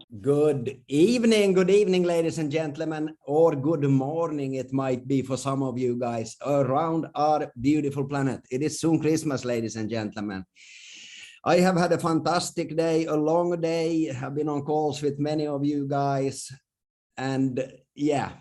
Good evening, ladies and gentlemen, or good morning. It might be for some of you guys around our beautiful planet. It is soon Christmas, ladies and gentlemen. I have had a fantastic day, a long day. I've been on calls with many of you guys, and yeah,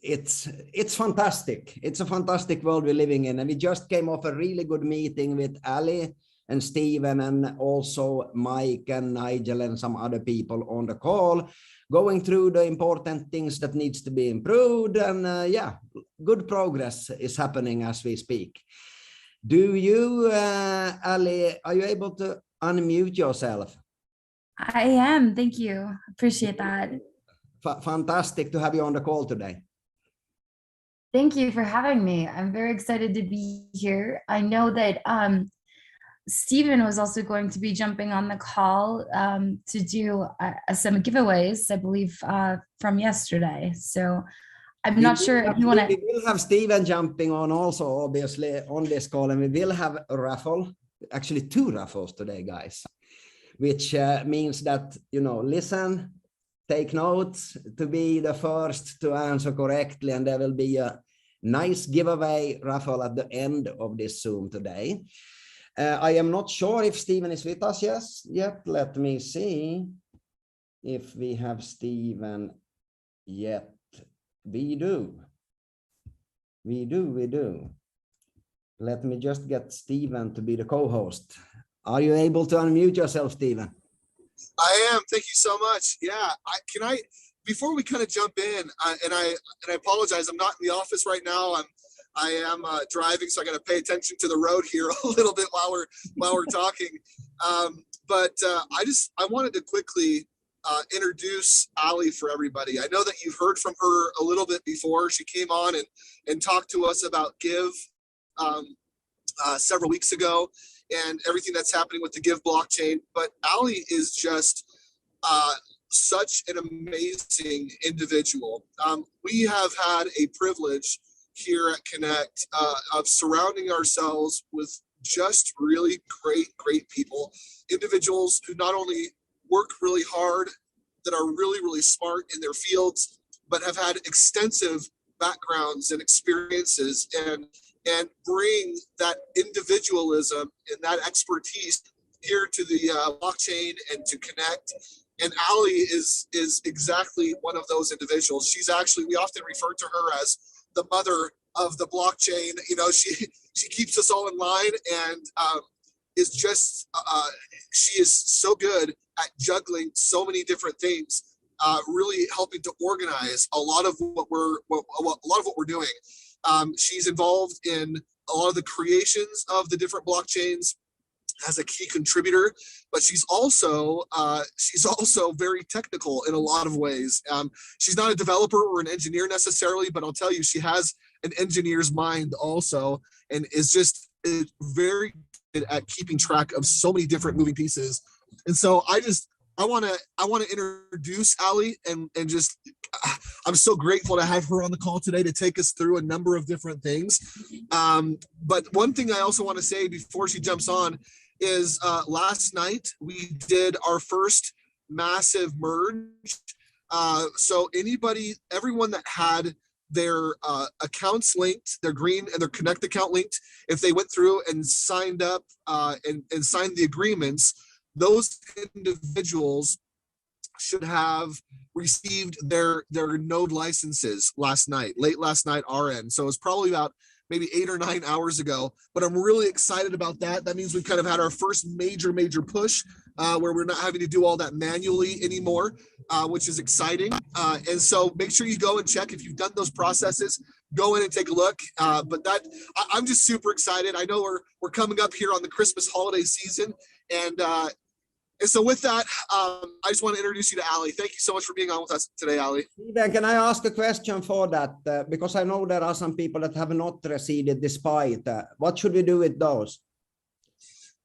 it's fantastic. It's a fantastic world we're living in, and we just came off a really good meeting with ALY and Stephen and also Mike and Nigel and some other people on the call, going through the important things that needs to be improved. And yeah, good progress is happening as we speak. Do you, ALY, are you able to unmute yourself? I am. Thank you. Appreciate that. Fantastic to have you on the call today. Thank you for having me. I'm very excited to be here. I know that Stephen was also going to be jumping on the call to do some giveaways, I believe, from yesterday. So I'm not sure if you want to. We will have Stephen jumping on also, obviously, on this call, and we will have a raffle, actually 2 raffles today, guys, which means that, you know, listen, take notes to be the first to answer correctly, and there will be a nice giveaway raffle at the end of this Zoom today. I am not sure if Stephen is with us yet. Let me see if we have Stephen yet. We do. Let me just get Stephen to be the co-host. Are you able to unmute yourself, Stephen? I am. Thank you so much. Yeah. Before we kind of jump in, and I apologize, I'm not in the office right now. I am driving, so I got to pay attention to the road here a little bit while we're talking. But I wanted to quickly introduce ALY for everybody. I know that you've heard from her a little bit before. She came on and talked to us about Give several weeks ago and everything that's happening with the Give blockchain. But ALY is just such an amazing individual. We have had a privilege here at Connect of surrounding ourselves with just really great people, individuals who not only work really hard, that are really smart in their fields, but have had extensive backgrounds and experiences and bring that individualism and that expertise here to the blockchain and to Connect. And ALY is exactly one of those individuals. She's actually, we often refer to her as the mother of the blockchain. You know, she keeps us all in line, and is just she is so good at juggling so many different things, really helping to organize a lot of what we're doing. She's involved in a lot of the creations of the different blockchains as a key contributor, but she's also very technical in a lot of ways. She's not a developer or an engineer necessarily, but I'll tell you, she has an engineer's mind also, and is just very good at keeping track of so many different moving pieces. And so I want to introduce ALY and just, I'm so grateful to have her on the call today to take us through a number of different things. But one thing I also want to say before she jumps on is last night we did our first massive merge. So everyone that had their accounts linked, their green and their Connect account linked, if they went through and signed up and signed the agreements, those individuals should have received their node licenses late last night our end. So it's probably about maybe 8 or 9 hours ago, but I'm really excited about that. That means we've kind of had our first major push where we're not having to do all that manually anymore, which is exciting. And so make sure you go and check if you've done those processes. Go in and take a look. But I'm just super excited. I know we're coming up here on the Christmas holiday season, and so with that, I just want to introduce you to ALY. Thank you so much for being on with us today, ALY. Can I ask a question for that? Because I know there are some people that have not received it despite. What should we do with those?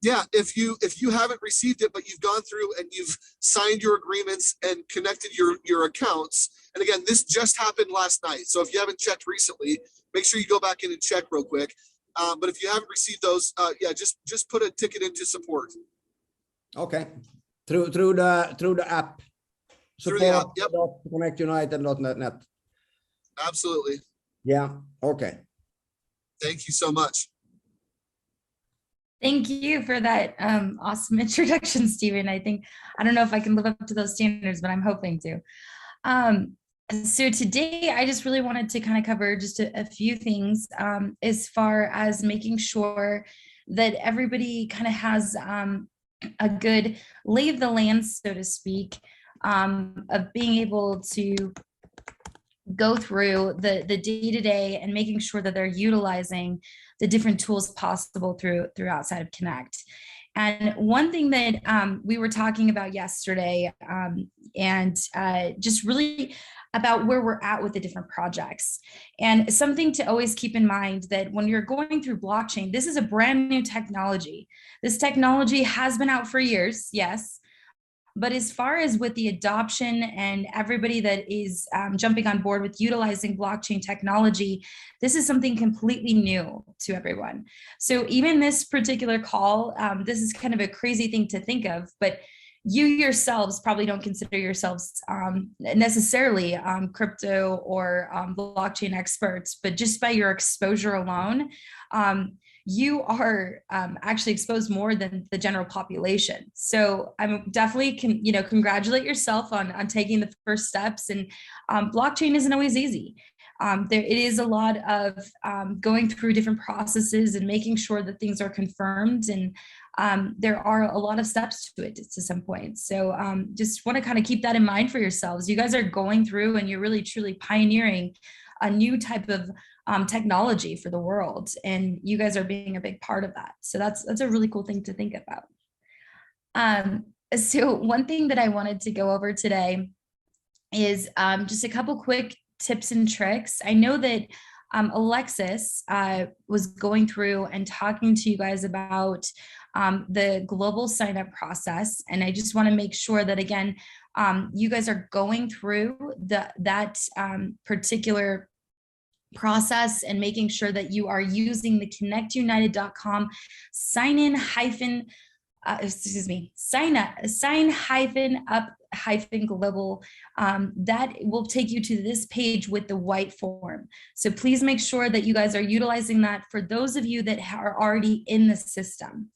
Yeah, if you haven't received it, but you've gone through and you've signed your agreements and connected your accounts, and again, this just happened last night. So if you haven't checked recently, make sure you go back in and check real quick. But if you haven't received those, yeah, just put a ticket into support. Okay, through the app. Through the app, yep. Connectunited.net. Absolutely. Yeah, okay. Thank you so much. Thank you for that awesome introduction, Stephen. I don't know if I can live up to those standards, but I'm hoping to. So today I just really wanted to kind of cover just a few things as far as making sure that everybody kind of has a good lay of the land, so to speak, of being able to go through the day-to-day and making sure that they're utilizing the different tools possible through outside of Connect. And one thing that we were talking about yesterday and just really about where we're at with the different projects. And something to always keep in mind that when you're going through blockchain, this is a brand new technology. This technology has been out for years, yes. But as far as with the adoption and everybody that is jumping on board with utilizing blockchain technology, this is something completely new to everyone. So even this particular call, this is kind of a crazy thing to think of, but you yourselves probably don't consider yourselves necessarily crypto or blockchain experts, but just by your exposure alone, you are actually exposed more than the general population. So I'm definitely congratulate yourself on taking the first steps. And blockchain isn't always easy. It is a lot of going through different processes and making sure that things are confirmed. And there are a lot of steps to it to some point. So just want to kind of keep that in mind for yourselves. You guys are going through and you're really truly pioneering a new type of technology for the world, and you guys are being a big part of that. So that's a really cool thing to think about. So one thing that I wanted to go over today is just a couple quick tips and tricks. I know that Alexis was going through and talking to you guys about the global sign up process, and I just want to make sure that again you guys are going through that particular process and making sure that you are using the connectunited.com sign up global. That will take you to this page with the white form. So please make sure that you guys are utilizing that for those of you that are already in the system.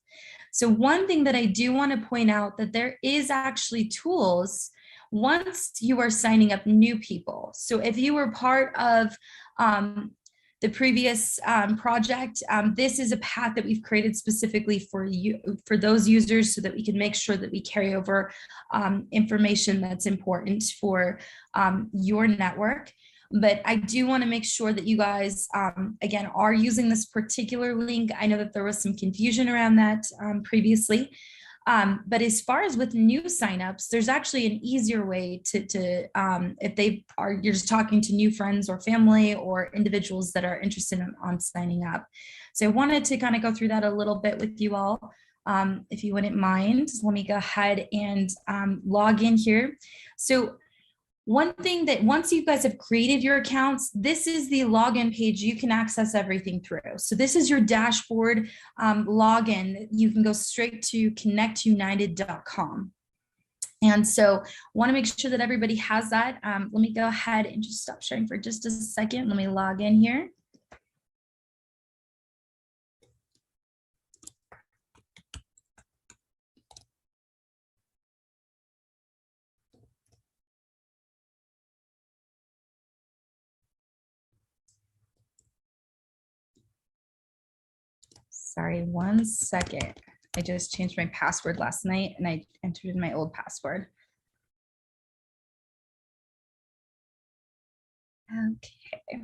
So one thing that I do want to point out that there is actually tools once you are signing up new people. So if you were part of the previous project, this is a path that we've created specifically for you, for those users, so that we can make sure that we carry over information that's important for your network. But I do want to make sure that you guys, again, are using this particular link. I know that there was some confusion around that previously. But as far as with new signups, there's actually an easier way to if you're just talking to new friends or family or individuals that are interested on signing up. So I wanted to kind of go through that a little bit with you all. If you wouldn't mind, let me go ahead and log in here. So one thing that once you guys have created your accounts, this is the login page you can access everything through. So this is your dashboard login. You can go straight to connectunited.com. And so want to make sure that everybody has that. Let me go ahead and just stop sharing for just a second. Let me log in here. Sorry, one second. I just changed my password last night and I entered in my old password. Okay.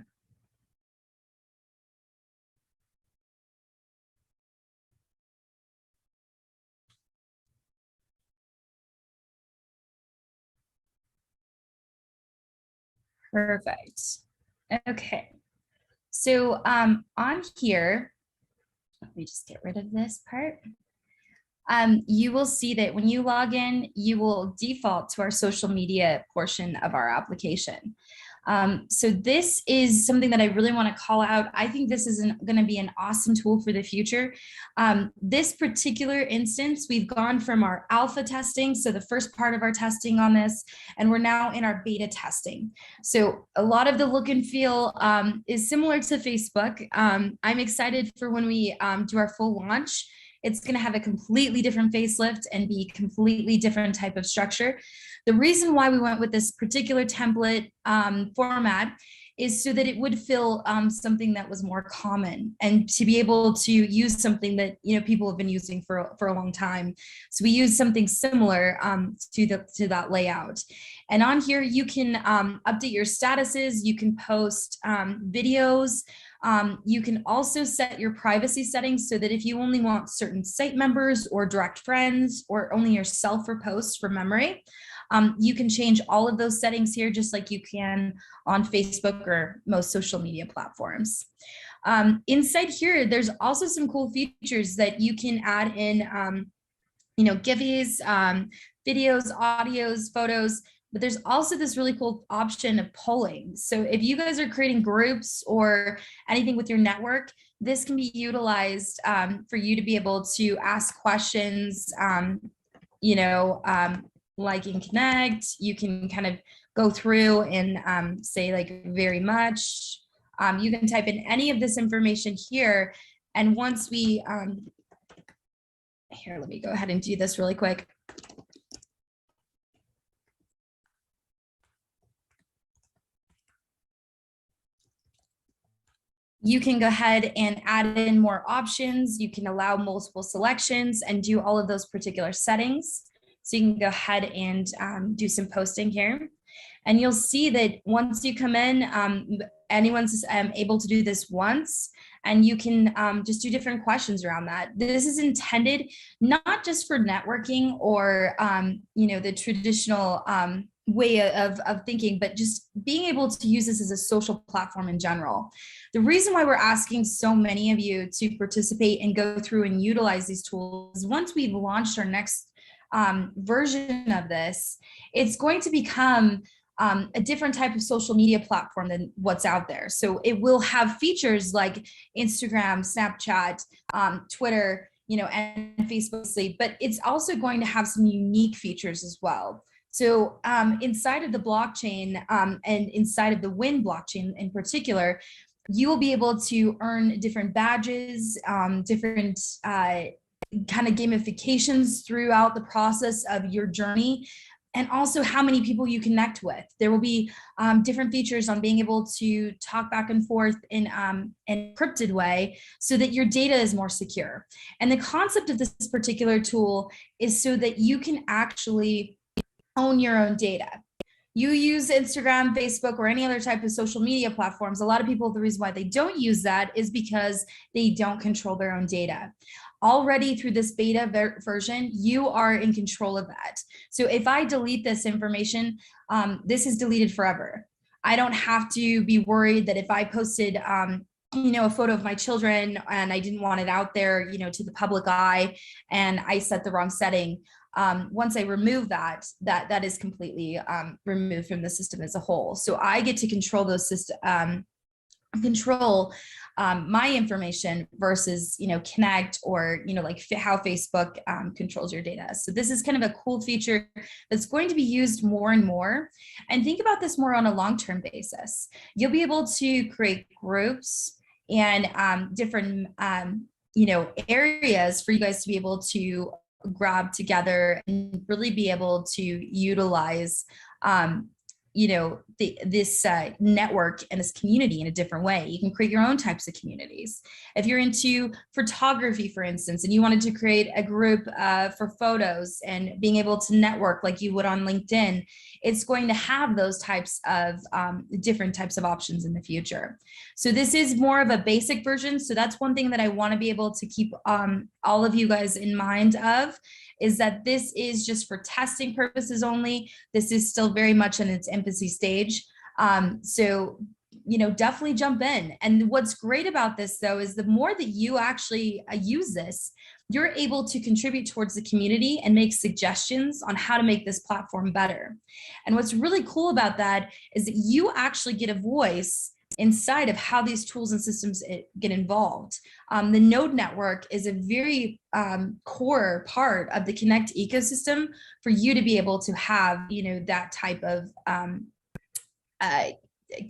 Perfect. Okay. So on here, let me just get rid of this part. You will see that when you log in, you will default to our social media portion of our application. So this is something that I really want to call out. I think this is going to be an awesome tool for the future. This particular instance, we've gone from our alpha testing, so the first part of our testing on this, and we're now in our beta testing. So a lot of the look and feel is similar to Facebook. I'm excited for when we do our full launch. It's going to have a completely different facelift and be completely different type of structure. The reason why we went with this particular template format is so that it would feel something that was more common, and to be able to use something that people have been using for a long time. So we use something similar to that layout. And on here you can update your statuses, you can post videos. You can also set your privacy settings so that if you only want certain site members or direct friends or only yourself for posts for memory, you can change all of those settings here, just like you can on Facebook or most social media platforms. Inside here, there's also some cool features that you can add in, GIFs, videos, audios, photos. But there's also this really cool option of polling. So if you guys are creating groups or anything with your network, this can be utilized for you to be able to ask questions, like in Connect. You can kind of go through and say like very much. You can type in any of this information here. And once we, here, let me go ahead and do this really quick. You can go ahead and add in more options. You can allow multiple selections and do all of those particular settings. So you can go ahead and do some posting here. And you'll see that once you come in, anyone's able to do this once, and you can just do different questions around that. This is intended not just for networking or, the traditional way of thinking, but just being able to use this as a social platform in general. The reason why we're asking so many of you to participate and go through and utilize these tools, once we've launched our next version of this, it's going to become a different type of social media platform than what's out there. So it will have features like Instagram, Snapchat, Twitter, and Facebook, but it's also going to have some unique features as well. So inside of the blockchain and inside of the Win blockchain in particular, you will be able to earn different badges, different kind of gamifications throughout the process of your journey, and also how many people you connect with. There will be different features on being able to talk back and forth in an encrypted way so that your data is more secure. And the concept of this particular tool is so that you can actually own your own data. You use Instagram, Facebook, or any other type of social media platforms. A lot of people, the reason why they don't use that is because they don't control their own data. Already through this beta version, you are in control of that. So if I delete this information, this is deleted forever. I don't have to be worried that if I posted a photo of my children and I didn't want it out there, to the public eye, and I set the wrong setting. Once I remove that is completely removed from the system as a whole. So I get to control those my information versus Connect or like how Facebook controls your data. So this is kind of a cool feature that's going to be used more and more. And think about this more on a long-term basis. You'll be able to create groups and different areas for you guys to be able to grab together and really be able to utilize this network and this community in a different way. You can create your own types of communities. If you're into photography, for instance, and you wanted to create a group for photos and being able to network like you would on LinkedIn, it's going to have those types of different types of options in the future. So this is more of a basic version. So that's one thing that I want to be able to keep all of you guys in mind of, is that this is just for testing purposes only. This is still very much in its infancy stage. So, definitely jump in. And what's great about this though, is the more that you actually use this, you're able to contribute towards the community and make suggestions on how to make this platform better. And what's really cool about that is that you actually get a voice inside of how these tools and systems get involved. The Node network is a very core part of the Connect ecosystem for you to be able to have, that type of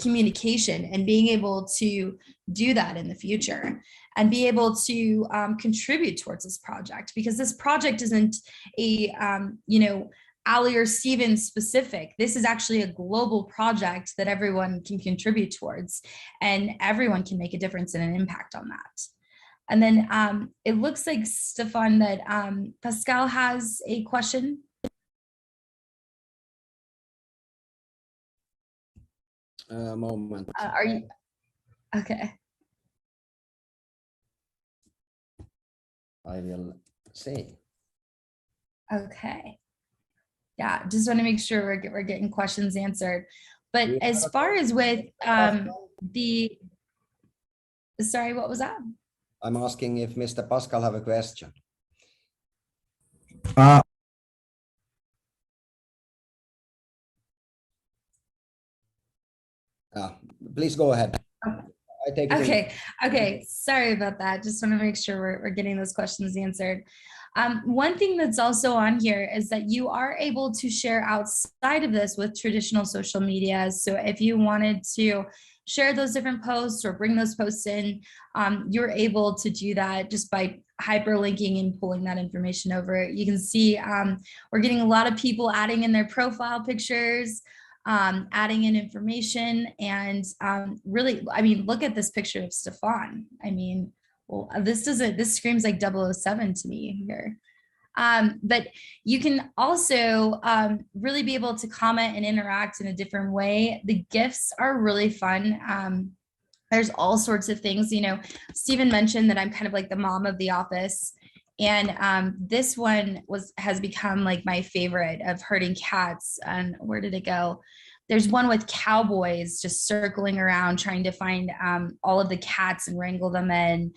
communication and being able to do that in the future and be able to contribute towards this project, because this project isn't a, ALY or Steven specific. This is actually a global project that everyone can contribute towards, and everyone can make a difference and an impact on that. And then it looks like, Stefan, that Pascal has a question. A moment. Are you okay? I will see. Okay. Yeah, just want to make sure we're getting questions answered. But as far as with sorry, what was that? I'm asking if Mr. Pascal have a question. Please go ahead. I take it. Okay. Sorry about that. Just want to make sure we're getting those questions answered. One thing that's also on here is that you are able to share outside of this with traditional social media. So if you wanted to share those different posts or bring those posts in, you're able to do that just by hyperlinking and pulling that information over. You can see we're getting a lot of people adding in their profile pictures, adding in information, and really, I mean, look at this picture of Stefan. I mean, well, this screams like 007 to me here. But you can also really be able to comment and interact in a different way. The GIFs are really fun. There's all sorts of things, Stephen mentioned that I'm kind of like the mom of the office. And this one has become like my favorite of herding cats. And where did it go? There's one with cowboys just circling around trying to find all of the cats and wrangle them in.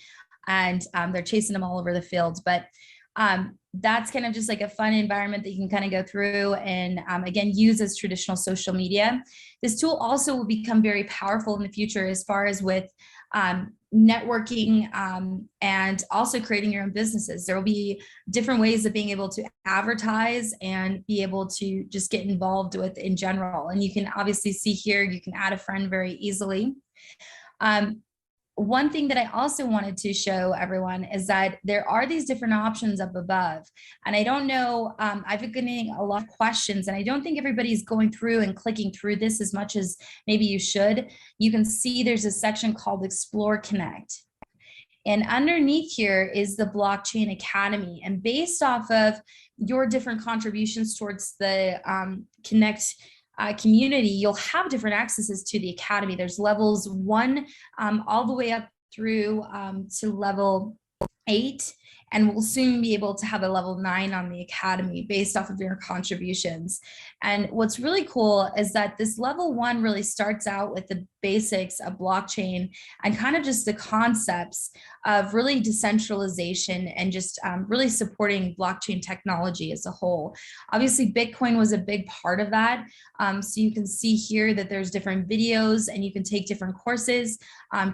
And they're chasing them all over the fields. But that's kind of just like a fun environment that you can kind of go through and again, use as traditional social media. This tool also will become very powerful in the future as far as with networking and also creating your own businesses. There will be different ways of being able to advertise and be able to just get involved with in general. And you can obviously see here, you can add a friend very easily. One thing that I also wanted to show everyone is that there are these different options up above. And I don't know, I've been getting a lot of questions, and I don't think everybody's going through and clicking through this as much as maybe you should. You can see there's a section called Explore Connect. And underneath here is the Blockchain Academy. And based off of your different contributions towards the Connect community, you'll have different accesses to the Academy. There's levels 1 all the way up through to level 8. And we'll soon be able to have a level 9 on the Academy based off of your contributions. And what's really cool is that this level 1 really starts out with the basics of blockchain and kind of just the concepts of really decentralization and just really supporting blockchain technology as a whole. Obviously, Bitcoin was a big part of that. So you can see here that there's different videos and you can take different courses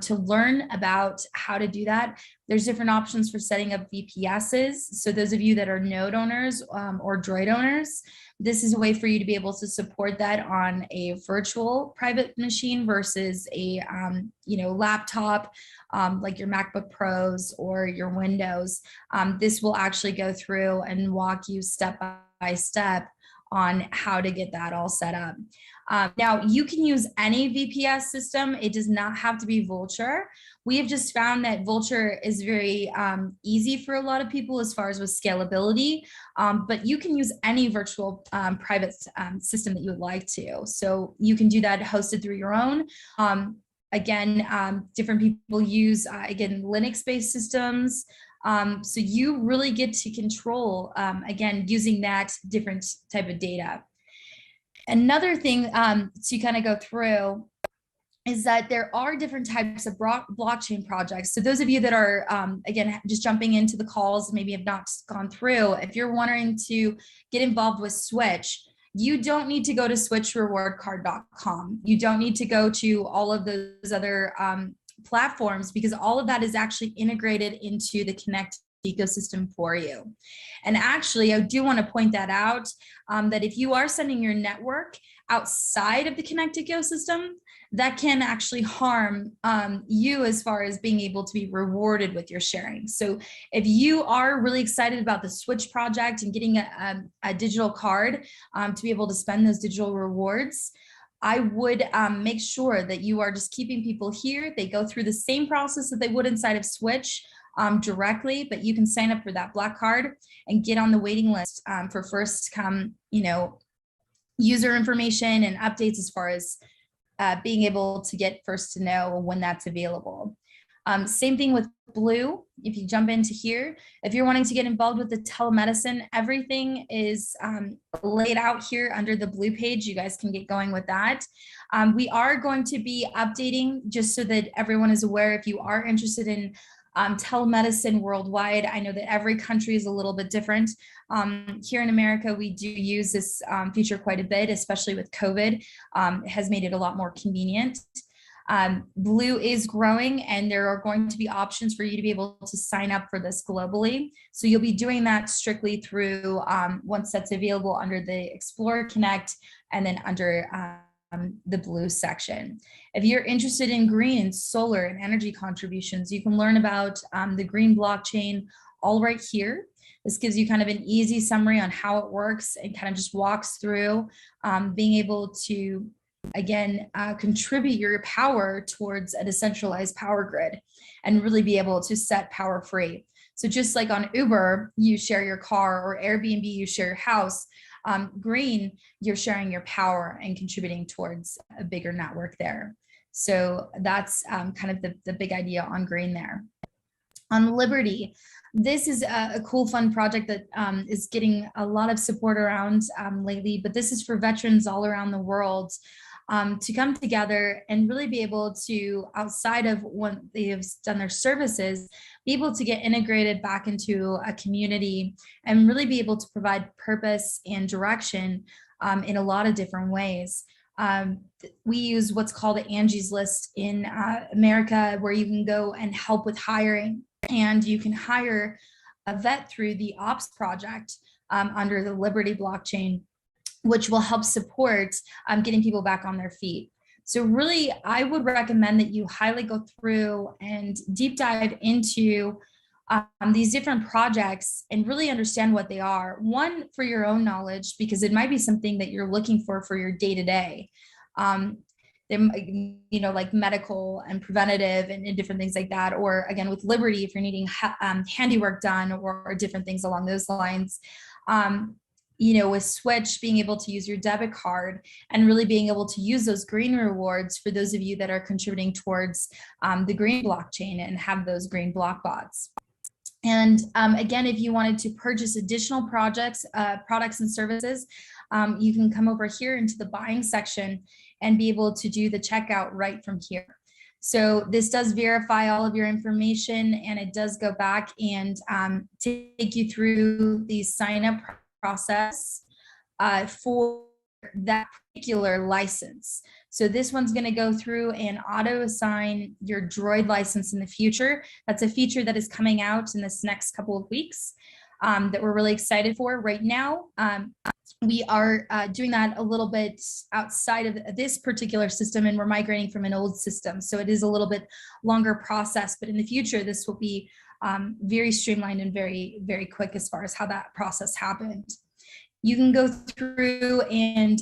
to learn about how to do that. There's different options for setting up VPSs. So those of you that are node owners or Droid owners, this is a way for you to be able to support that on a virtual private machine versus a laptop like your MacBook Pros or your Windows. This will actually go through and walk you step by step on how to get that all set up. Now, you can use any VPS system. It does not have to be Vultr. We have just found that Vultr is very easy for a lot of people as far as with scalability, but you can use any virtual private system that you would like to. So you can do that hosted through your own. Again, different people use, again, Linux-based systems. So you really get to control, again, using that different type of data. Another thing to kind of go through is that there are different types of blockchain projects. So those of you that are, again, just jumping into the calls, maybe have not gone through, if you're wanting to get involved with Switch, you don't need to go to switchrewardcard.com. You don't need to go to all of those other platforms, because all of that is actually integrated into the Connect ecosystem for you. And actually, I do want to point that out, that if you are sending your network outside of the Connect ecosystem, that can actually harm you as far as being able to be rewarded with your sharing. So if you are really excited about the Switch project and getting a digital card to be able to spend those digital rewards, I would make sure that you are just keeping people here. They go through the same process that they would inside of Switch directly, but you can sign up for that black card and get on the waiting list for first come, user information and updates as far as being able to get first to know when that's available. Same thing with Blue. If you jump into here, if you're wanting to get involved with the telemedicine, everything is laid out here under the Blue page. You guys can get going with that. We are going to be updating just so that everyone is aware. If you are interested in telemedicine worldwide, I know that every country is a little bit different. Here in America, we do use this feature quite a bit, especially with COVID. It has made it a lot more convenient. Blue is growing, and there are going to be options for you to be able to sign up for this globally. So you'll be doing that strictly through once that's available under the Explorer Connect and then under the Blue section. If you're interested in green, solar, and energy contributions, you can learn about the green blockchain all right here. This gives you kind of an easy summary on how it works and kind of just walks through being able to, again, contribute your power towards a decentralized power grid and really be able to set power free. So just like on Uber, you share your car, or Airbnb, you share your house, green, you're sharing your power and contributing towards a bigger network there. So that's kind of the big idea on green there. On Liberty, this is a cool, fun project that is getting a lot of support around lately, but this is for veterans all around the world to come together and really be able to, outside of when they have done their services, be able to get integrated back into a community and really be able to provide purpose and direction in a lot of different ways. We use what's called Angie's List in America, where you can go and help with hiring, and you can hire a vet through the Ops project under the Liberty blockchain, which will help support getting people back on their feet. So really, I would recommend that you highly go through and deep dive into these different projects and really understand what they are. One, for your own knowledge, because it might be something that you're looking for your day-to-day. Like medical and preventative and different things like that. Or again, with Liberty, if you're needing handiwork done or different things along those lines. With Switch, being able to use your debit card and really being able to use those green rewards for those of you that are contributing towards the green blockchain and have those green block bots. And again, if you wanted to purchase additional products and services, you can come over here into the buying section and be able to do the checkout right from here. So this does verify all of your information, and it does go back and take you through the sign up process for that particular license. So this one's going to go through and auto assign your Droid license in the future. That's a feature that is coming out in this next couple of weeks that we're really excited for. Right now, we are doing that a little bit outside of this particular system, and we're migrating from an old system. So it is a little bit longer process, but in the future, this will be very streamlined and very, very quick as far as how that process happened. You can go through and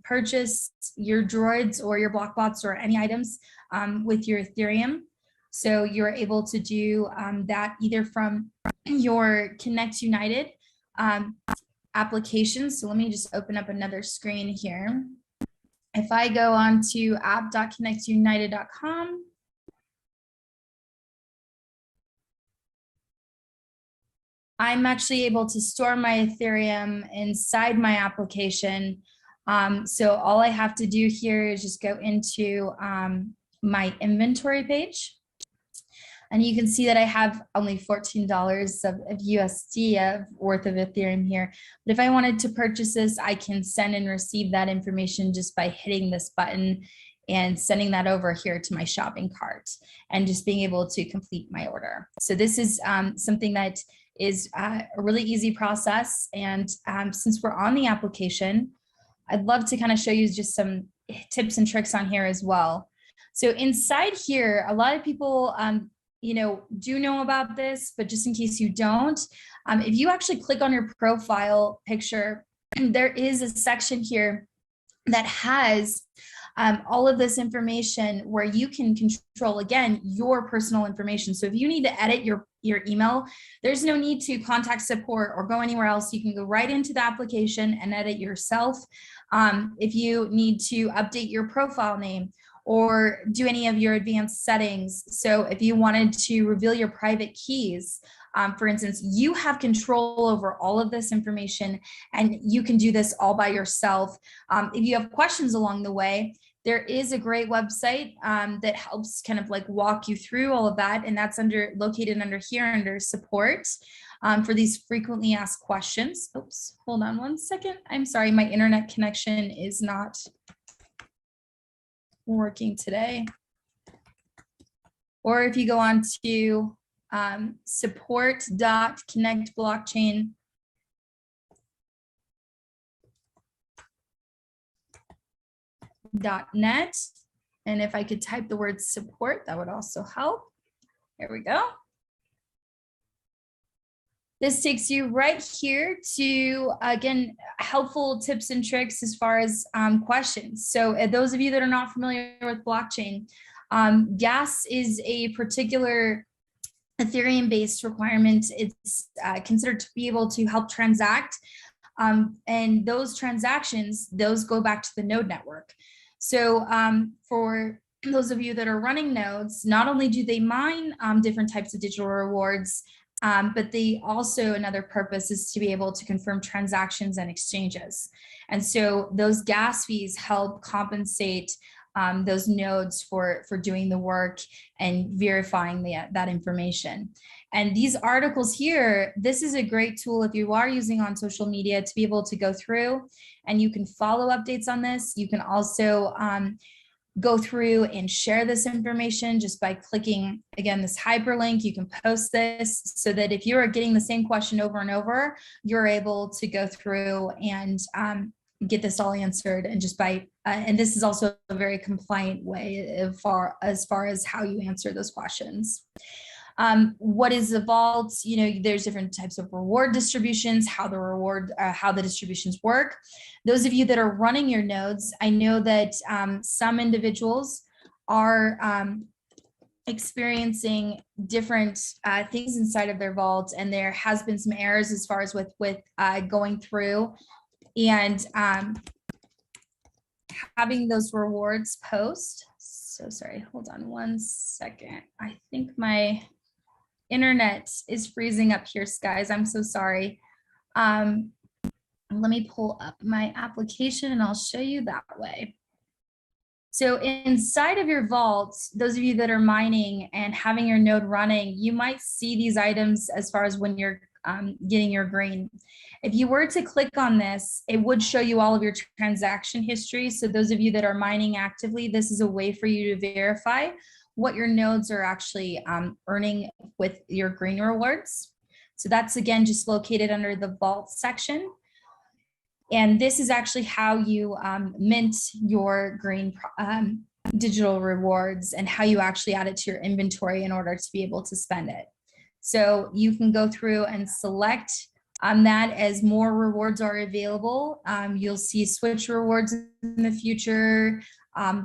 purchase your droids or your block bots or any items with your Ethereum. So you're able to do that either from your Connect United application. So let me just open up another screen here. If I go on to app.connectunited.com, I'm actually able to store my Ethereum inside my application So all I have to do here is just go into my inventory page. And you can see that I have only $14 of USD worth of Ethereum here. But if I wanted to purchase this, I can send and receive that information just by hitting this button and sending that over here to my shopping cart and just being able to complete my order. So this is something that is a really easy process. And since we're on the application, I'd love to kind of show you just some tips and tricks on here as well. So inside here, a lot of people do know about this, but just in case you don't, if you actually click on your profile picture, there is a section here that has all of this information where you can control, again, your personal information. So if you need to edit your email, there's no need to contact support or go anywhere else. You can go right into the application and edit yourself. If you need to update your profile name or do any of your advanced settings. So if you wanted to reveal your private keys, for instance, you have control over all of this information and you can do this all by yourself. If you have questions along the way, there is a great website that helps kind of like walk you through all of that. And that's located under here under support for these frequently asked questions. Oops, hold on one second. I'm sorry, my internet connection is not working today. Or if you go on to support.connectblockchain.net, and if I could type the word support, that would also help. Here we go. This takes you right here to, again, helpful tips and tricks as far as questions. So those of you that are not familiar with blockchain, gas is a particular Ethereum-based requirement. It's considered to be able to help transact. And those transactions, those go back to the node network. So for those of you that are running nodes, not only do they mine different types of digital rewards, but they also, another purpose is to be able to confirm transactions and exchanges. And so those gas fees help compensate those nodes for doing the work and verifying that information. And these articles here, this is a great tool if you are using on social media to be able to go through and you can follow updates on this. You can also go through and share this information just by clicking, again, this hyperlink. You can post this so that if you're getting the same question over and over, you're able to go through and get this all answered. And just by, and this is also a very compliant way as far as how you answer those questions. What is the vault? There's different types of reward distributions, how the distributions work. Those of you that are running your nodes, I know that some individuals are experiencing different things inside of their vault, and there has been some errors as far as with going through and having those rewards post. So sorry, hold on one second. I think my internet is freezing up here, guys. I'm so sorry. Let me pull up my application and I'll show you that way. So inside of your vault, those of you that are mining and having your node running, you might see these items as far as when you're getting your green. If you were to click on this, it would show you all of your transaction history. So those of you that are mining actively, this is a way for you to verify what your nodes are actually earning with your green rewards. So that's, again, just located under the vault section. And this is actually how you mint your green digital rewards and how you actually add it to your inventory in order to be able to spend it. So you can go through and select that as more rewards are available. You'll see switch rewards in the future,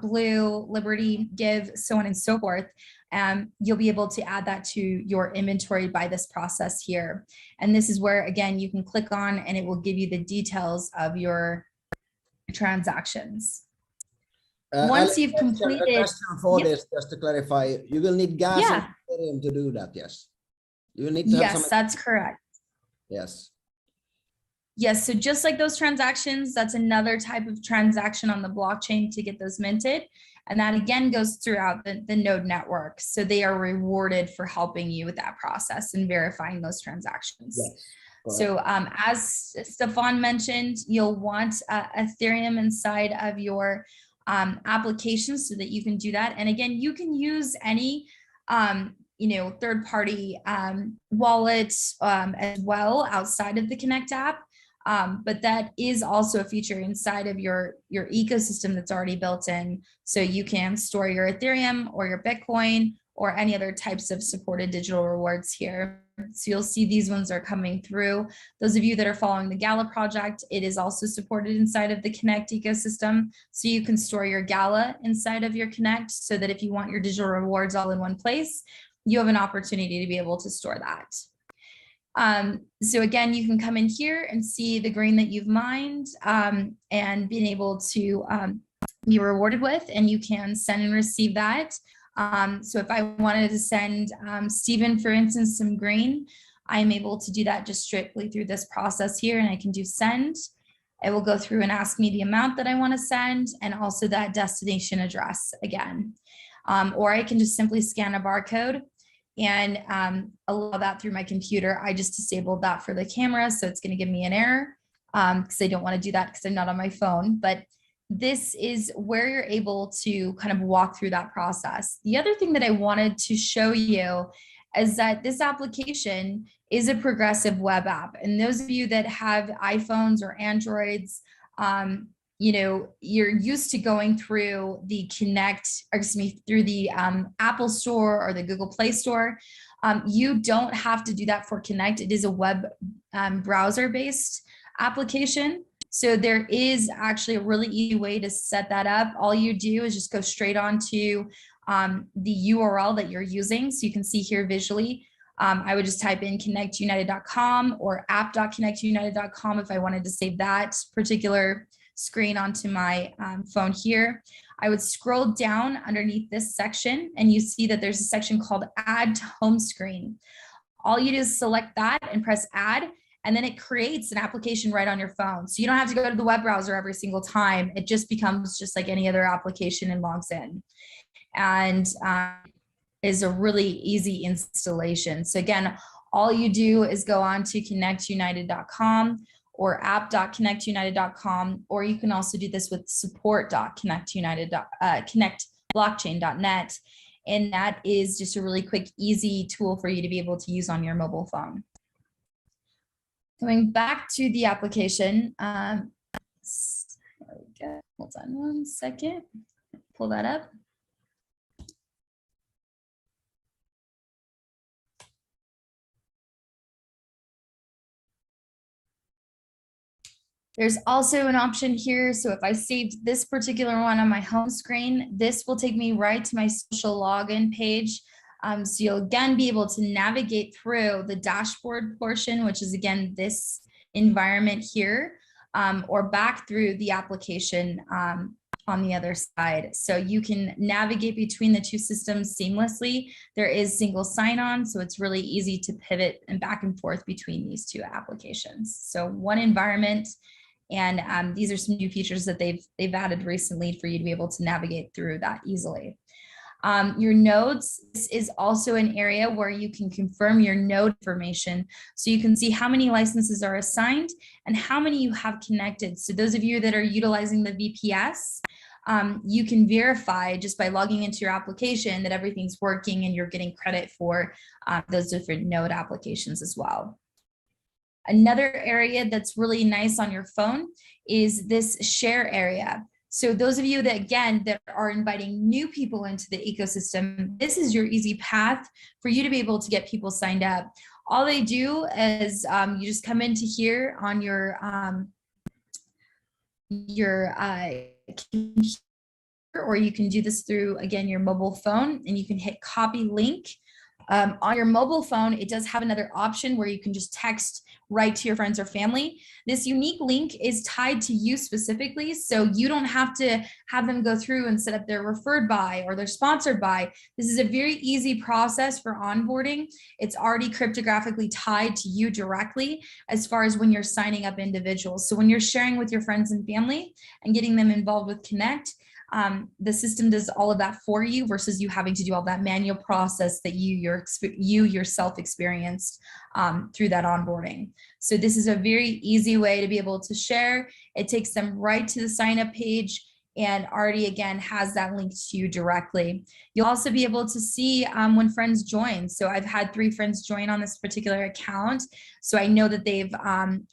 blue, Liberty, give, so on and so forth. You'll be able to add that to your inventory by this process here. And this is where, again, you can click on and it will give you the details of your transactions. Once you've completed, a question for this, just to clarify, you will need gas and Ethereum to do that, yes? You need to have some. Yes, that's correct. Yes. Yes, so just like those transactions, that's another type of transaction on the blockchain to get those minted. And that again goes throughout the node network. So they are rewarded for helping you with that process and verifying those transactions. Yes. So as Stefan mentioned, you'll want Ethereum inside of your application so that you can do that. And again, you can use any third-party wallet as well outside of the Connect app. But that is also a feature inside of your ecosystem that's already built in. So you can store your Ethereum or your Bitcoin or any other types of supported digital rewards here. So you'll see these ones are coming through. Those of you that are following the Gala project, it is also supported inside of the Connect ecosystem. So you can store your Gala inside of your Connect so that if you want your digital rewards all in one place, you have an opportunity to be able to store that. So again, you can come in here and see the green that you've mined and being able to be rewarded with, and you can send and receive that. So if I wanted to send Stephen, for instance, some green, I'm able to do that just strictly through this process here, and I can do send. It will go through and ask me the amount that I want to send and also that destination address again. Or I can just simply scan a barcode and allow that through my computer. I just disabled that for the camera, so it's going to give me an error because I don't want to do that because I'm not on my phone. But this is where you're able to kind of walk through that process. The other thing that I wanted to show you is that this application is a progressive web app. And those of you that have iPhones or Androids, you're used to going through the through the Apple Store or the Google Play Store. You don't have to do that for Connect. It is a web browser-based application. So there is actually a really easy way to set that up. All you do is just go straight onto the URL that you're using. So you can see here visually, I would just type in connectunited.com or app.connectunited.com if I wanted to save that particular screen onto my phone here. I would scroll down underneath this section and you see that there's a section called Add to Home Screen. All you do is select that and press Add, and then it creates an application right on your phone. So you don't have to go to the web browser every single time. It just becomes just like any other application and logs in. And is a really easy installation. So again, all you do is go on to connectunited.com or app.connectunited.com, or you can also do this with support.connectblockchain.net. And that is just a really quick, easy tool for you to be able to use on your mobile phone. Going back to the application, there we go. Hold on one second, pull that up. There's also an option here. So if I saved this particular one on my home screen, this will take me right to my social login page. So you'll again be able to navigate through the dashboard portion, which is again this environment here, or back through the application on the other side. So you can navigate between the two systems seamlessly. There is single sign-on, so it's really easy to pivot and back and forth between these two applications. So one environment, and these are some new features that they've added recently for you to be able to navigate through that easily. Your nodes, this is also an area where you can confirm your node information. So you can see how many licenses are assigned and how many you have connected. So those of you that are utilizing the VPS, you can verify just by logging into your application that everything's working and you're getting credit for those different node applications as well. Another area that's really nice on your phone is this share area. So those of you that, again, that are inviting new people into the ecosystem, this is your easy path for you to be able to get people signed up. All they do is you just come into here on your computer, or you can do this through, again, your mobile phone, and you can hit copy link. On your mobile phone, it does have another option where you can just text right to your friends or family. This unique link is tied to you specifically, so you don't have to have them go through and set up their referred by or their sponsored by. This is a very easy process for onboarding. It's already cryptographically tied to you directly as far as when you're signing up individuals. So when you're sharing with your friends and family and getting them involved with Connect, the system does all of that for you versus you having to do all that manual process that you yourself experienced through that onboarding. So this is a very easy way to be able to share. It takes them right to the sign up page and already again has that link to you directly. You'll also be able to see when friends join. So I've had 3 friends join on this particular account. So I know that they've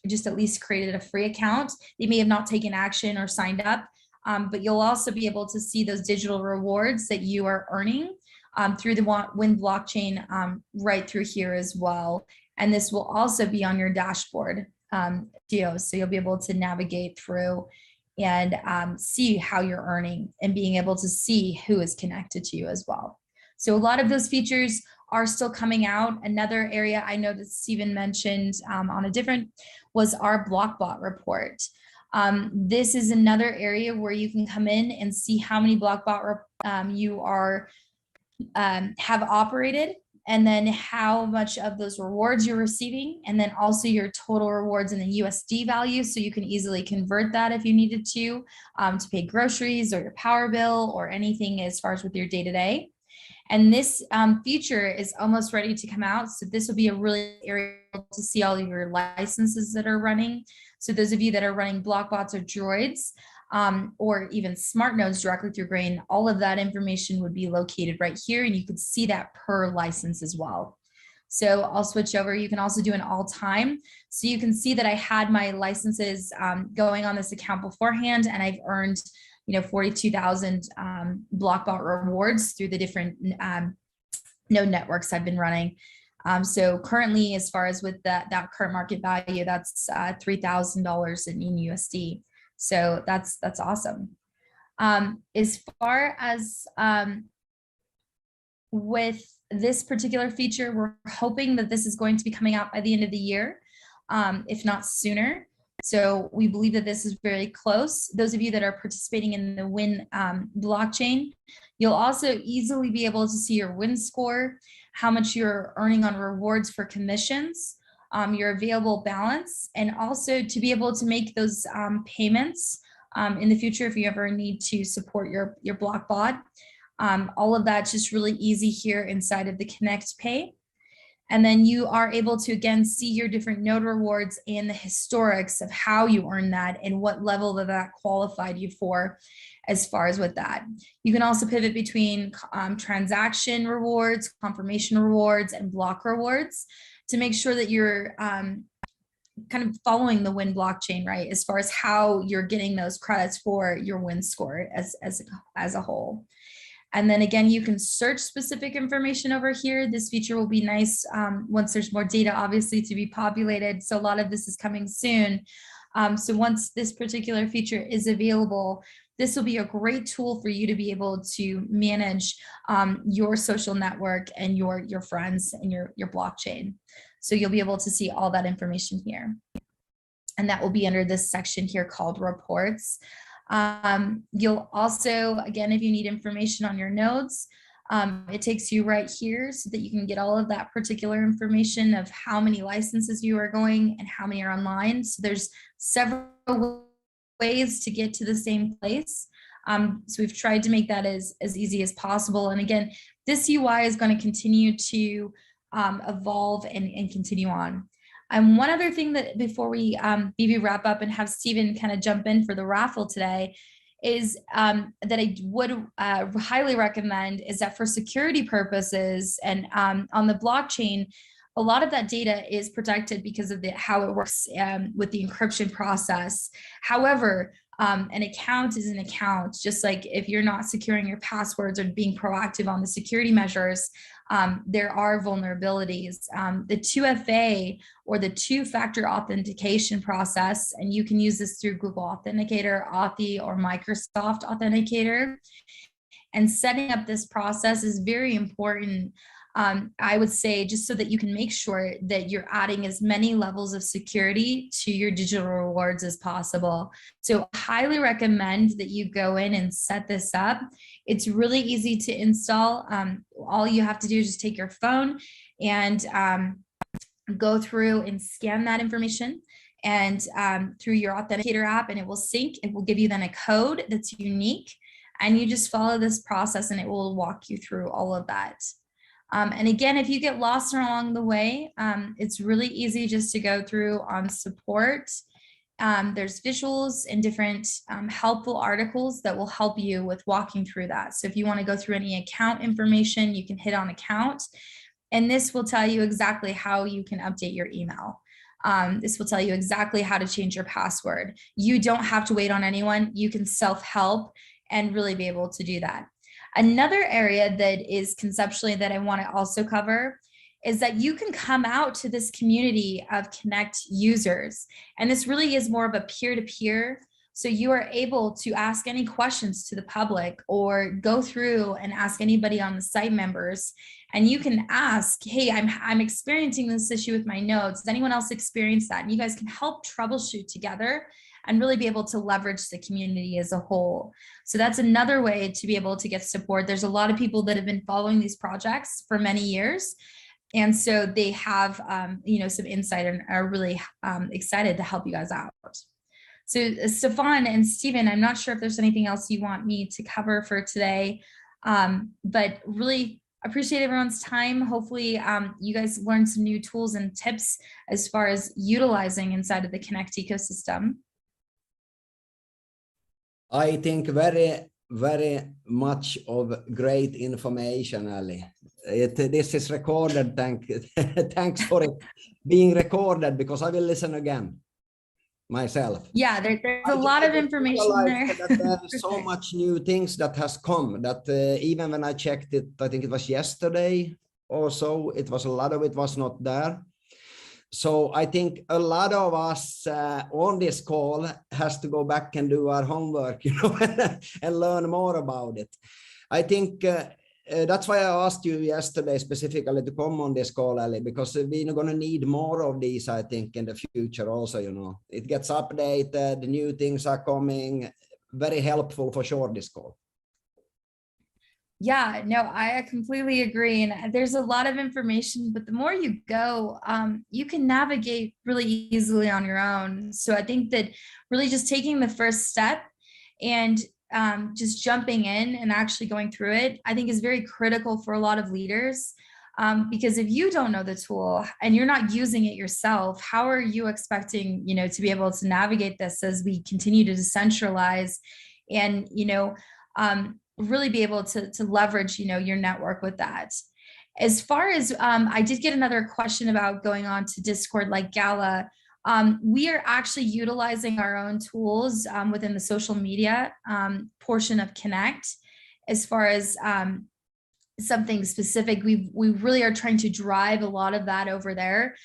just at least created a free account. They may have not taken action or signed up, but you'll also be able to see those digital rewards that you are earning through the Wind blockchain right through here as well. And this will also be on your dashboard, Geo. So you'll be able to navigate through and see how you're earning and being able to see who is connected to you as well. So a lot of those features are still coming out. Another area I know that Stephen mentioned on a different was our Blockbot report. This is another area where you can come in and see how many Blockbot you are have operated, and then how much of those rewards you're receiving, and then also your total rewards in the USD value, so you can easily convert that if you needed to pay groceries or your power bill or anything as far as with your day-to-day. And this feature is almost ready to come out. So this will be a really area to see all of your licenses that are running. So those of you that are running Blockbots or Droids, or even smart nodes directly through Grain, all of that information would be located right here, and you could see that per license as well. So I'll switch over. You can also do an all time. So you can see that I had my licenses going on this account beforehand, and I've earned 42,000 Blockbot rewards through the different node networks I've been running. So currently, as far as with that current market value, that's $3,000 in USD. So that's awesome. As far as with this particular feature, we're hoping that this is going to be coming out by the end of the year, if not sooner. So we believe that this is very close. Those of you that are participating in the Win blockchain, you'll also easily be able to see your Win score, how much you're earning on rewards for commissions, your available balance, and also to be able to make those payments in the future if you ever need to support your Blockbot. All of that's just really easy here inside of the Connect Pay. And then you are able to, again, see your different node rewards and the historics of how you earn that and what level that qualified you for as far as with that. You can also pivot between transaction rewards, confirmation rewards, and block rewards to make sure that you're kind of following the Win blockchain, right? As far as how you're getting those credits for your Win score as a whole. And then again, you can search specific information over here. This feature will be nice once there's more data, obviously, to be populated. So a lot of this is coming soon. So once this particular feature is available, this will be a great tool for you to be able to manage your social network and your friends and your blockchain. So you'll be able to see all that information here. And that will be under this section here called reports. You'll also, again, if you need information on your nodes, it takes you right here so that you can get all of that particular information of how many licenses you are going and how many are online. So there's several ways to get to the same place. So we've tried to make that as easy as possible. And again, this UI is going to continue to evolve and continue on. And one other thing that before we maybe wrap up and have Stephen kind of jump in for the raffle today is that I would highly recommend is that for security purposes and on the blockchain, a lot of that data is protected because of how it works with the encryption process. However, an account is an account, just like if you're not securing your passwords or being proactive on the security measures, there are vulnerabilities. The 2FA or the two-factor authentication process, and you can use this through Google Authenticator, Authy, or Microsoft Authenticator. And setting up this process is very important I would say, just so that you can make sure that you're adding as many levels of security to your digital rewards as possible. So I highly recommend that you go in and set this up. It's really easy to install. All you have to do is just take your phone and go through and scan that information and through your authenticator app, and it will sync. It will give you then a code that's unique, and you just follow this process and it will walk you through all of that. And again, if you get lost along the way, it's really easy just to go through on support. There's visuals and different helpful articles that will help you with walking through that. So if you want to go through any account information, you can hit on account, and this will tell you exactly how you can update your email. This will tell you exactly how to change your password. You don't have to wait on anyone. You can self-help and really be able to do that. Another area that is conceptually that I want to also cover is that you can come out to this community of Connect users. And this really is more of a peer-to-peer. So you are able to ask any questions to the public or go through and ask anybody on the site members. And you can ask, hey, I'm experiencing this issue with my nodes. Does anyone else experience that? And you guys can help troubleshoot together and really be able to leverage the community as a whole. So that's another way to be able to get support. There's a lot of people that have been following these projects for many years. And so they have, some insight and are really excited to help you guys out. So Stefan and Stephen, I'm not sure if there's anything else you want me to cover for today, but really appreciate everyone's time. Hopefully you guys learned some new tools and tips as far as utilizing inside of the Connect ecosystem. I think very, very much of great information, Ali. This is recorded. Thanks for it being recorded, because I will listen again myself. Yeah, there's a lot of information there. That there's so much new things that has come that even when I checked it, I think it was yesterday or so, it was a lot of it was not there. So I think a lot of us on this call has to go back and do our homework, and learn more about it. I think that's why I asked you yesterday specifically to come on this call, Ali, because we're going to need more of these, I think, in the future also, It gets updated, new things are coming, very helpful for sure, this call. Yeah, no, I completely agree. And there's a lot of information, but the more you go, you can navigate really easily on your own. So I think that really just taking the first step and just jumping in and actually going through it, I think is very critical for a lot of leaders. Because if you don't know the tool and you're not using it yourself, how are you expecting, to be able to navigate this as we continue to decentralize and, really be able to leverage, your network with that. As far as, I did get another question about going on to Discord like Gala. We are actually utilizing our own tools within the social media portion of Connect. As far as something specific, we really are trying to drive a lot of that over there.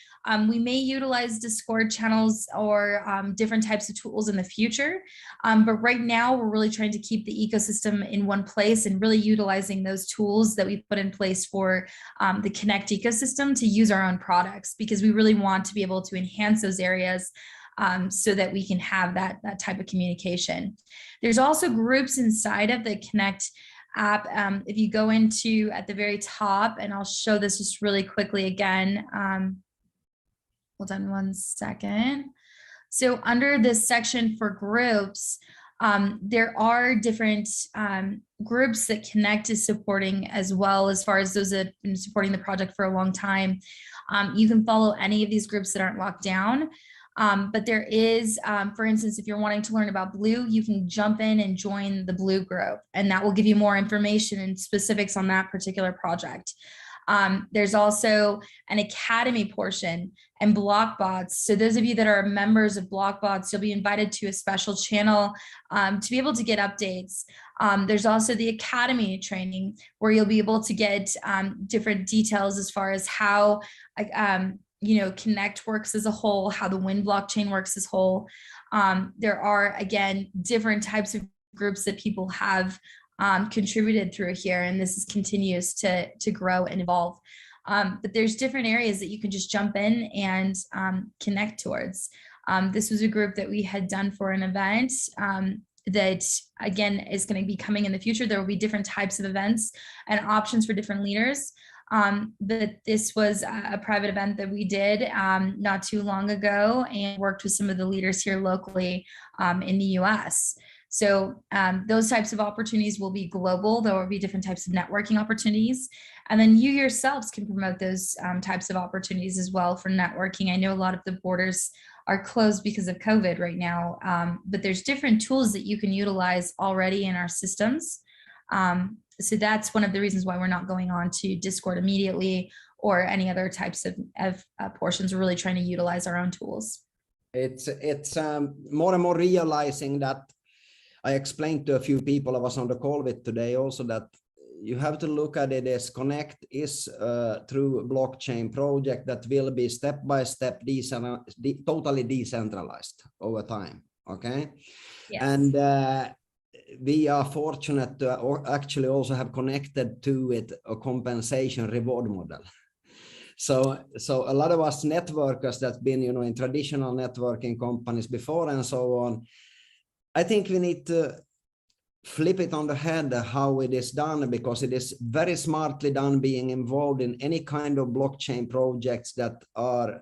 We may utilize Discord channels or different types of tools in the future, but right now we're really trying to keep the ecosystem in one place and really utilizing those tools that we put in place for the Connect ecosystem to use our own products, because we really want to be able to enhance those areas so that we can have that type of communication. There's also groups inside of the Connect app. If you go into at the very top, and I'll show this just really quickly again. Hold on one second. So under this section for groups, there are different groups that Connect is supporting, as well as far as those that have been supporting the project for a long time. You can follow any of these groups that aren't locked down. But there is, for instance, if you're wanting to learn about Blue, you can jump in and join the Blue group, and that will give you more information and specifics on that particular project. There's also an academy portion and Blockbots. So those of you that are members of Blockbots, you'll be invited to a special channel to be able to get updates. There's also the academy training, where you'll be able to get different details as far as how Connect works as a whole, how the Wind blockchain works as a whole. There are, again, different types of groups that people have contributed through here, and this continues to grow and evolve. But there's different areas that you can just jump in and connect towards. This was a group that we had done for an event that, again, is going to be coming in the future. There will be different types of events and options for different leaders. But this was a private event that we did not too long ago, and worked with some of the leaders here locally in the US. So those types of opportunities will be global. There will be different types of networking opportunities. And then you yourselves can promote those types of opportunities as well for networking. I know a lot of the borders are closed because of COVID right now, but there's different tools that you can utilize already in our systems. So that's one of the reasons why we're not going on to Discord immediately or any other types of portions. We're really trying to utilize our own tools. It's more and more realizing that. I explained to a few people I was on the call with today also that you have to look at it as Connect is through blockchain project that will be step by step totally decentralized over time. Okay. Yes. And we are fortunate to actually also have connected to it a compensation reward model. So a lot of us networkers that's been, in traditional networking companies before and so on, I think we need to flip it on the head how it is done, because it is very smartly done being involved in any kind of blockchain projects that are,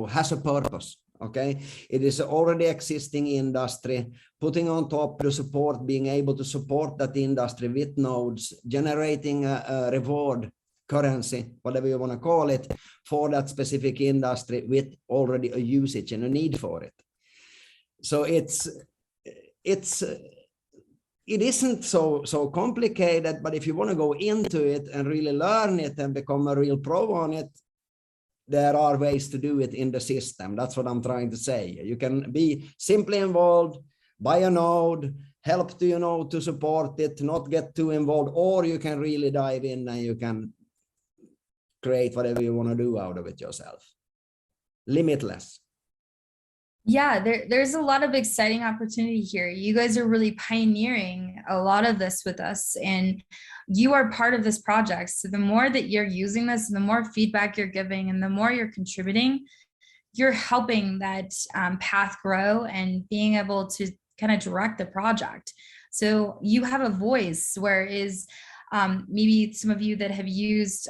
has a purpose. Okay, it is already existing industry, putting on top the support, being able to support that industry with nodes, generating a reward currency, whatever you want to call it, for that specific industry with already a usage and a need for it. So it isn't so complicated, but if you want to go into it and really learn it and become a real pro on it, there are ways to do it in the system. That's what I'm trying to say. You can be simply involved, buy a node, help to, to support it, not get too involved, or you can really dive in and you can create whatever you want to do out of it yourself. Limitless. Yeah, there's a lot of exciting opportunity here. You guys are really pioneering a lot of this with us, and you are part of this project. So the more that you're using this, and the more feedback you're giving, and the more you're contributing, you're helping that path grow and being able to kind of direct the project. So you have a voice, whereas maybe some of you that have used,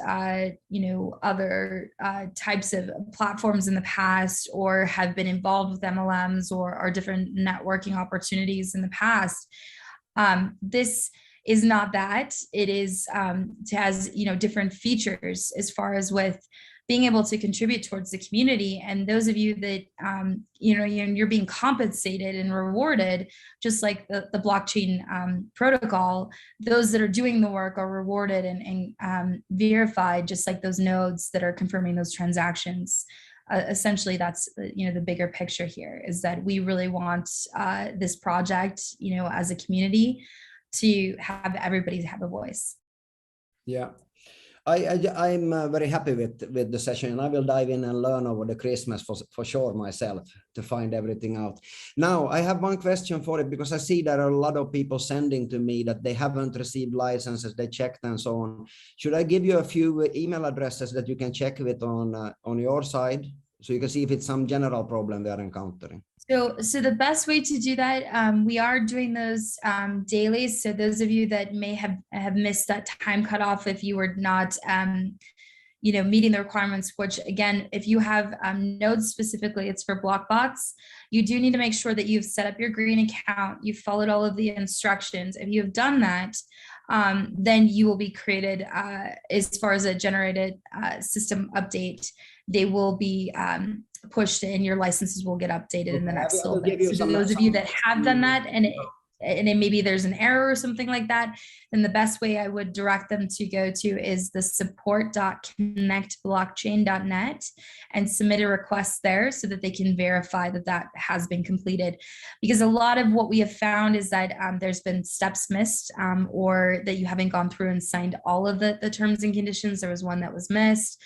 other types of platforms in the past, or have been involved with MLMs or different networking opportunities in the past. This is not that. It is has different features as far as with being able to contribute towards the community. And those of you that, you're being compensated and rewarded, just like the blockchain protocol, those that are doing the work are rewarded and verified, just like those nodes that are confirming those transactions. Essentially, that's, the bigger picture here, is that we really want this project, as a community, to have everybody have a voice. Yeah. I'm very happy with the session, and I will dive in and learn over the Christmas for sure myself to find everything out. Now, I have one question for it, because I see there are a lot of people sending to me that they haven't received licenses, they checked and so on. Should I give you a few email addresses that you can check with on your side, so you can see if it's some general problem they are encountering? So the best way to do that, we are doing those daily. So those of you that may have missed that time cutoff, if you were not, meeting the requirements, which again, if you have nodes specifically, it's for Blockbots, you do need to make sure that you've set up your green account, you've followed all of the instructions. If you have done that, then you will be created, as far as a generated system update, they will be pushed and your licenses will get updated in the next little bit. So those of you that have done that and maybe there's an error or something like that, then the best way I would direct them to go to is the support.connectblockchain.net and submit a request there, so that they can verify that has been completed. Because a lot of what we have found is that there's been steps missed, or that you haven't gone through and signed all of the terms and conditions. There was one that was missed.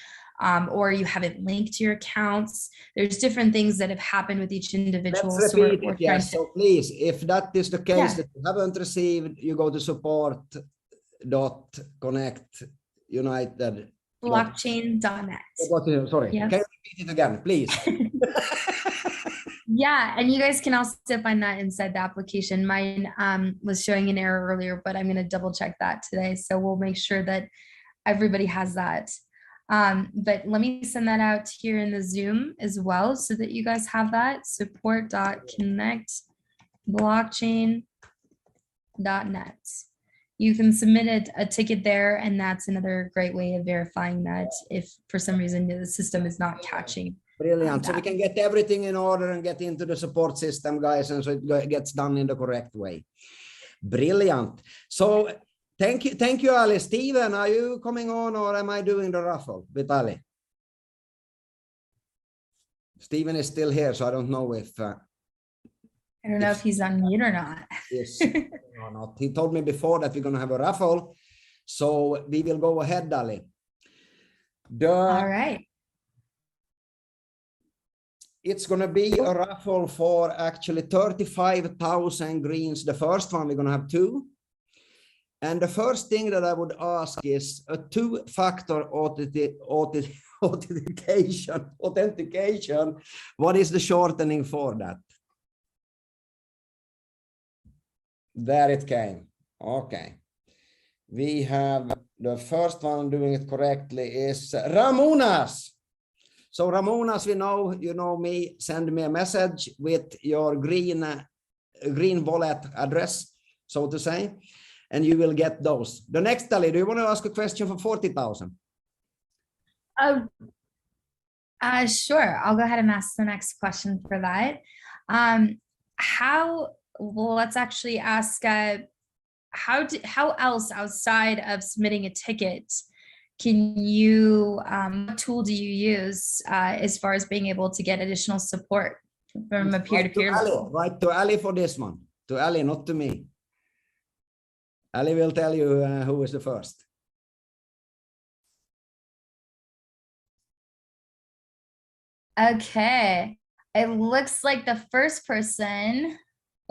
or you haven't linked your accounts. There's different things that have happened with each individual. Let's So repeat it, yes. So please, if that is the case, that you haven't received, you go to support.connect united blockchain.net. Sorry, can you repeat it again, please? Yeah, and you guys can also find that inside the application. Mine was showing an error earlier, but I'm going to double check that today. So we'll make sure that everybody has that. But let me send that out here in the Zoom as well, so that you guys have that. Support.connect blockchain.net. You can submit a ticket there, and that's another great way of verifying that if for some reason the system is not catching. Brilliant. So we can get everything in order and get into the support system, guys, and so it gets done in the correct way. Brilliant. So thank you, Ali. Steven, are you coming on, or am I doing the raffle with Ali? Steven is still here, so I don't know if I don't know if he's on mute or not. Yes or not. He told me before that we're going to have a raffle, so we will go ahead, Ali. All right. It's going to be a raffle for actually 35,000 greens. The first one, we're going to have 2. And the first thing that I would ask is a 2-factor authentication. What is the shortening for that? There it came. Okay. We have the first one doing it correctly is Ramonas. So Ramonas, we know, you know me, send me a message with your green wallet address, so to say, and you will get those. The next, Ali, do you want to ask a question for 40,000? Sure. I'll go ahead and ask the next question for that. Well, let's actually ask, how else outside of submitting a ticket can you, what tool do you use as far as being able to get additional support from a peer-to-peer level? Right to Ali for this one. To Ali, not to me. Ali will tell you who is the first. Okay. It looks like the first person,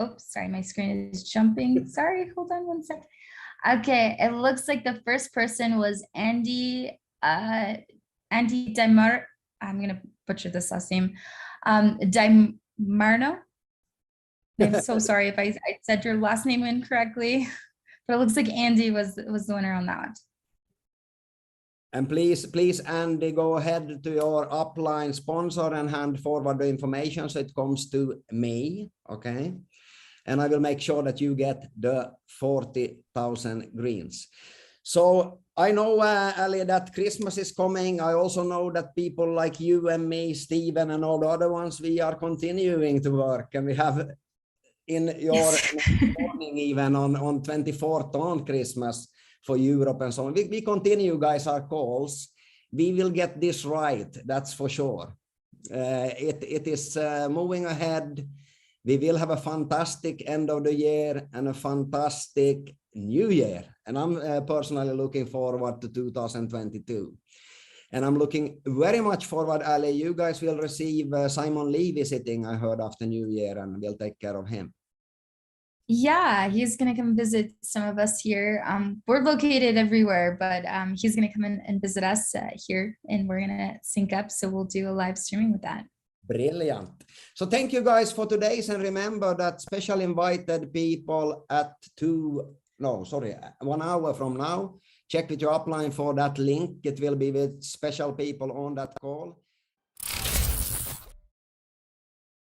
oops, sorry, my screen is jumping. Sorry, hold on one sec. Okay, it looks like the first person was Andy Dimar. I'm gonna butcher this last name. Dimarno. I'm so sorry if I said your last name incorrectly, but it looks like Andy was the winner on that. And please, Andy, go ahead to your upline sponsor and hand forward the information so it comes to me, okay? And I will make sure that you get the 40,000 greens. So I know, Ali, that Christmas is coming. I also know that people like you and me, Steven, and all the other ones, we are continuing to work. And we have in your morning, even on 24th on Christmas for Europe and so on. We continue, guys, our calls. We will get this right, that's for sure. It is moving ahead. We will have a fantastic end of the year and a fantastic new year. And I'm personally looking forward to 2022. And I'm looking very much forward, Ali. You guys will receive Simon Lee visiting, I heard, after New Year, and we'll take care of him. Yeah, he's going to come visit some of us here. We're located everywhere, but he's going to come in and visit us here, and we're going to sync up. So we'll do a live streaming with that. Brilliant. So thank you guys for today's, and remember that special invited people at 1 hour from now, check with your upline for that link. It will be with special people on that call.